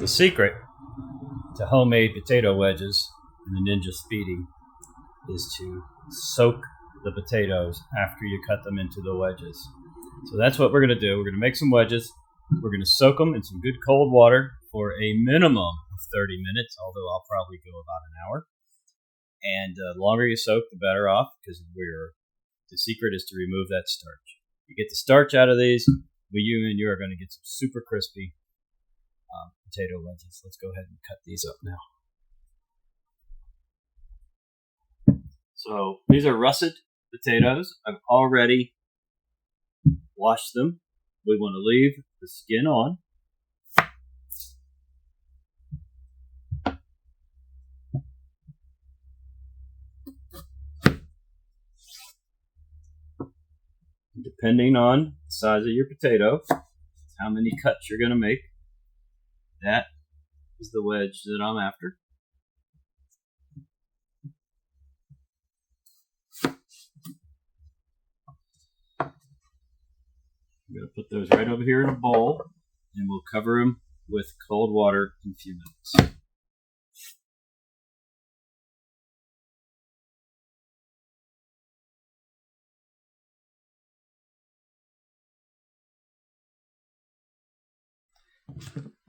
The secret to homemade potato wedges in the Ninja Speedi is to soak the potatoes after you cut them into the wedges. So that's what we're going to do. We're going to make some wedges. We're going to soak them in some good cold water for a minimum of 30 minutes, although I'll probably go about an hour. And the longer you soak, the better off, because the secret is to remove that starch. You get the starch out of these, you are going to get some super crispy potato wedges. Let's go ahead and cut these up now. So these are russet potatoes. I've already washed them. We want to leave the skin on. Depending on the size of your potato, how many cuts you're going to make. That is the wedge that I'm after. I'm going to put those right over here in a bowl, and we'll cover them with cold water in a few minutes.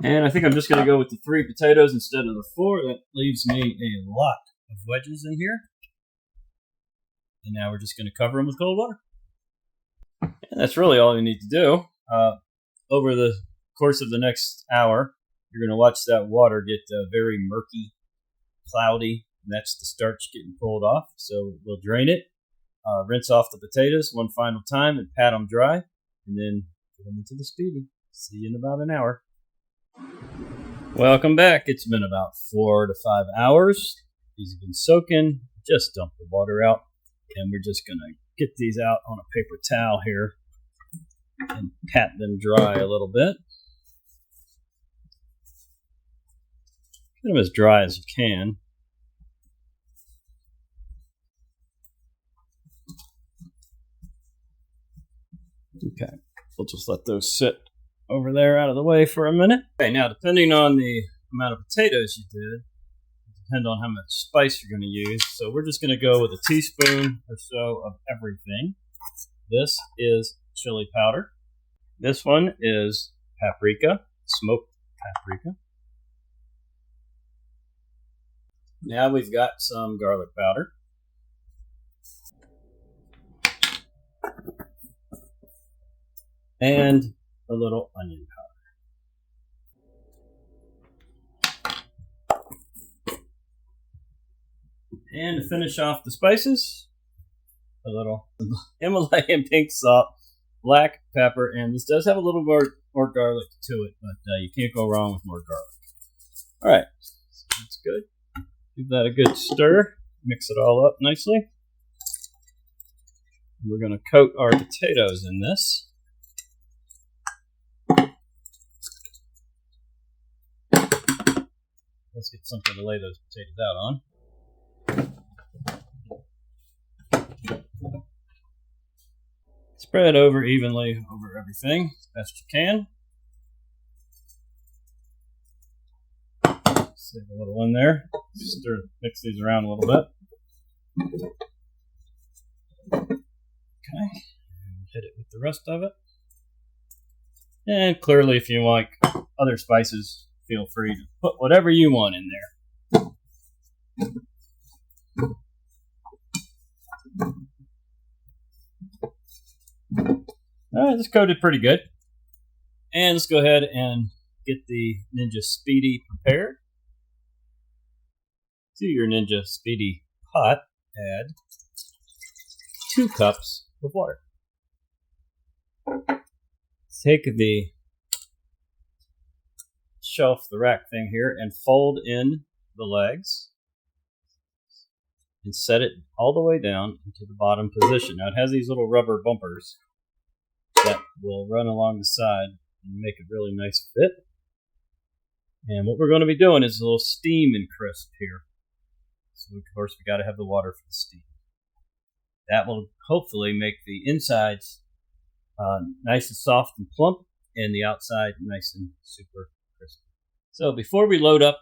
And I think I'm just going to go with the 3 potatoes instead of the 4. That leaves me a lot of wedges in here. And now we're just going to cover them with cold water. And that's really all you need to do. Over the course of the next hour, you're going to watch that water get very murky, cloudy. And that's the starch getting pulled off. So we'll drain it, rinse off the potatoes one final time, and pat them dry. And then put them into the Speedi. See you in about an hour. Welcome back. It's been about 4 to 5 hours. These have been soaking. Just dump the water out. And we're just going to get these out on a paper towel here and pat them dry a little bit. Get them as dry as you can. Okay, we'll just let those sit over there out of the way for a minute. Okay, now depending on the amount of potatoes you did, depend on how much spice you're going to use. So we're just going to go with a teaspoon or so of everything. This is chili powder. This one is paprika, smoked paprika. Now we've got some garlic powder. And a little onion powder. And to finish off the spices, a little Himalayan pink salt, black pepper, and this does have a little more garlic to it, but you can't go wrong with more garlic. All right, that's good. Give that a good stir. Mix it all up nicely. We're going to coat our potatoes in this. Let's get something to lay those potatoes out on. Spread over evenly over everything as best you can. Save a little in there. Mix these around a little bit. Okay. Hit it with the rest of it. And clearly, if you like other spices, feel free to put whatever you want in there. All right, this coated pretty good. And let's go ahead and get the Ninja Speedi prepared. To your Ninja Speedi pot, add 2 cups of water. Take the shelf, the rack thing here, and fold in the legs and set it all the way down into the bottom position. Now it has these little rubber bumpers that will run along the side and make a really nice fit. And what we're going to be doing is a little steam and crisp here. So of course we got to have the water for the steam. That will hopefully make the insides nice and soft and plump, and the outside nice and super crispy. So before we load up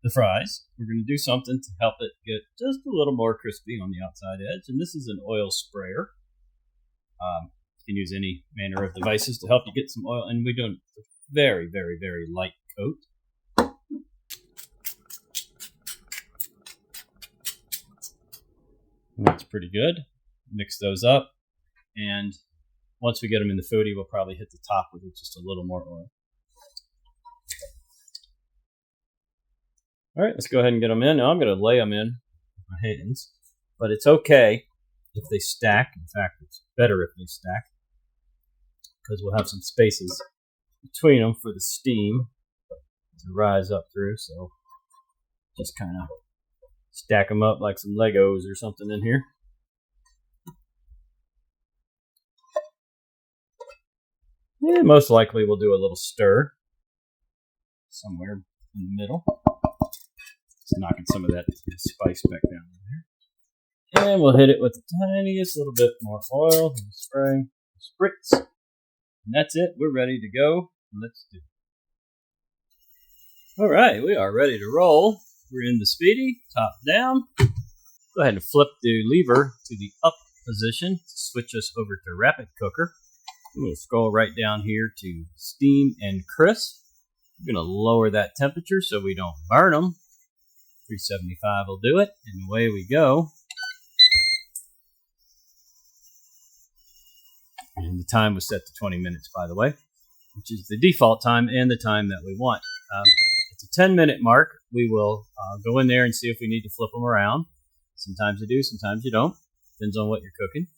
the fries, we're going to do something to help it get just a little more crispy on the outside edge. And this is an oil sprayer. You can use any manner of devices to help you get some oil. And we're doing a very, very, very light coat. That's pretty good. Mix those up. And once we get them in the foodie, we'll probably hit the top with just a little more oil. All right, let's go ahead and get them in. Now I'm going to lay them in with my hands, but it's okay if they stack. In fact, it's better if they stack because we'll have some spaces between them for the steam to rise up through. So just kind of stack them up like some Legos or something in here. And most likely we'll do a little stir somewhere in the middle. Just knocking some of that spice back down in there. And we'll hit it with the tiniest little bit more oil and spray, spritz. And that's it. We're ready to go. Let's do it. All right, we are ready to roll. We're in the Speedi, top down. Go ahead and flip the lever to the up position to switch us over to rapid cooker. I'm going to scroll right down here to steam and crisp. I'm going to lower that temperature so we don't burn them. 375 will do it, and away we go. And the time was set to 20 minutes, by the way, which is the default time and the time that we want. It's a 10-minute mark. We will go in there and see if we need to flip them around. Sometimes you do, sometimes you don't. Depends on what you're cooking.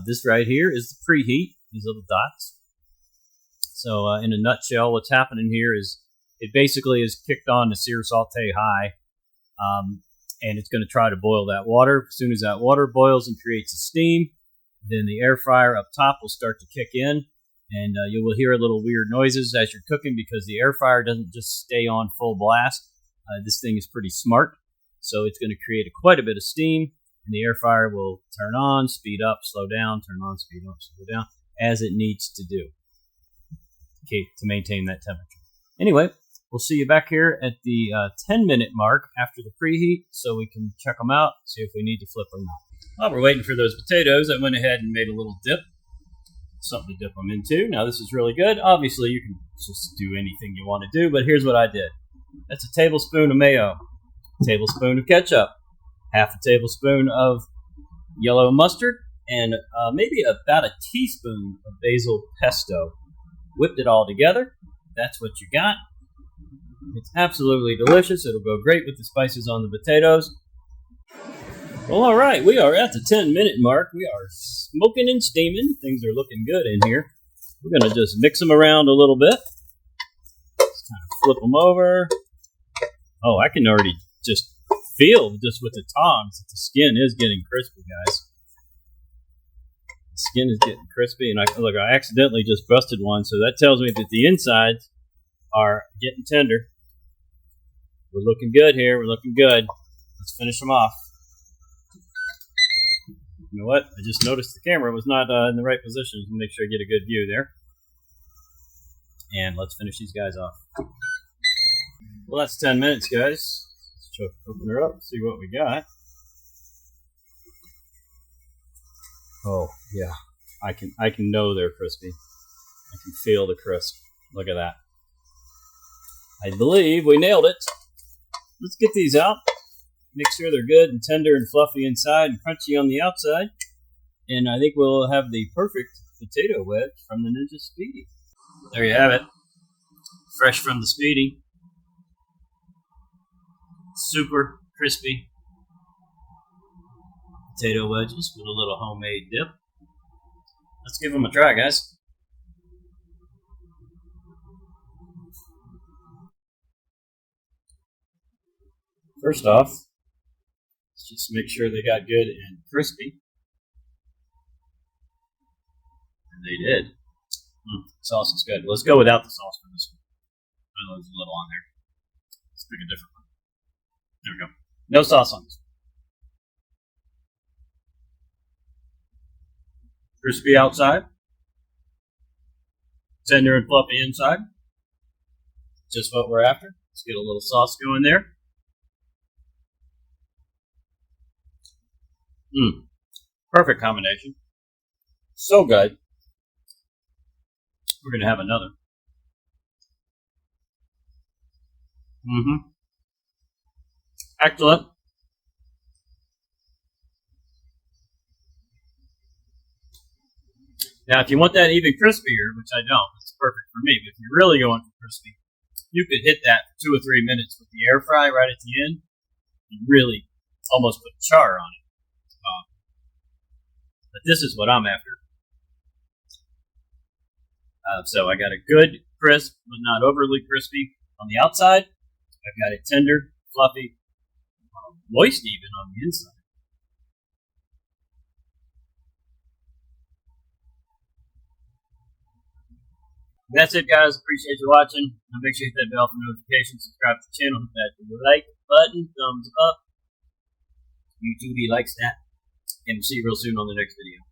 This right here is the preheat, these little dots. So in a nutshell, what's happening here is it basically is kicked on to sear saute high. And it's going to try to boil that water. As soon as that water boils and creates a steam, then the air fryer up top will start to kick in, and you will hear little weird noises as you're cooking because the air fryer doesn't just stay on full blast. This thing is pretty smart, so it's going to create quite a bit of steam, and the air fryer will turn on, speed up, slow down, turn on, speed up, slow down, as it needs to do to maintain that temperature. Anyway, we'll see you back here at the 10-minute mark after the preheat so we can check them out, see if we need to flip or not. While we're waiting for those potatoes, I went ahead and made a little dip. Something to dip them into. Now, this is really good. Obviously, you can just do anything you want to do, but here's what I did. That's a tablespoon of mayo, a tablespoon of ketchup, half a tablespoon of yellow mustard, and maybe about a teaspoon of basil pesto. Whipped it all together. That's what you got. It's absolutely delicious. It'll go great with the spices on the potatoes. Well, all right. We are at the 10-minute mark. We are smoking and steaming. Things are looking good in here. We're going to just mix them around a little bit. Just kind of flip them over. Oh, I can already just feel just with the tongs that the skin is getting crispy, guys. The skin is getting crispy. And I accidentally just busted one, so that tells me that the insides are getting tender. We're looking good here. We're looking good. Let's finish them off. You know what? I just noticed the camera was not in the right position. To make sure I get a good view there. And let's finish these guys off. Well, that's 10 minutes, guys. Let's open her up, see what we got. Oh, yeah. I can know they're crispy. I can feel the crisp. Look at that. I believe we nailed it. Let's get these out. Make sure they're good and tender and fluffy inside and crunchy on the outside. And I think we'll have the perfect potato wedge from the Ninja Speedi. There you have it. Fresh from the Speedi. Super crispy potato wedges with a little homemade dip. Let's give them a try, guys. First off, let's just make sure they got good and crispy. And they did. Sauce is good. Let's go without the sauce for this one. I know there's a little on there. Let's pick a different one. There we go. No sauce on this one. Crispy outside. Tender and fluffy inside. Just what we're after. Let's get a little sauce going there. Perfect combination. So good. We're going to have another. Excellent. Now, if you want that even crispier, which I don't, it's perfect for me, but if you're really going for crispy, you could hit that for 2 or 3 minutes with the air fry right at the end and really almost put char on it. But this is what I'm after. So I got a good crisp, but not overly crispy on the outside. I've got it tender, fluffy, moist even on the inside. That's it, guys. Appreciate you watching. Make sure you hit that bell for notifications. Subscribe to the channel. Hit that like button. Thumbs up. YouTube likes that. And we'll see you real soon on the next video.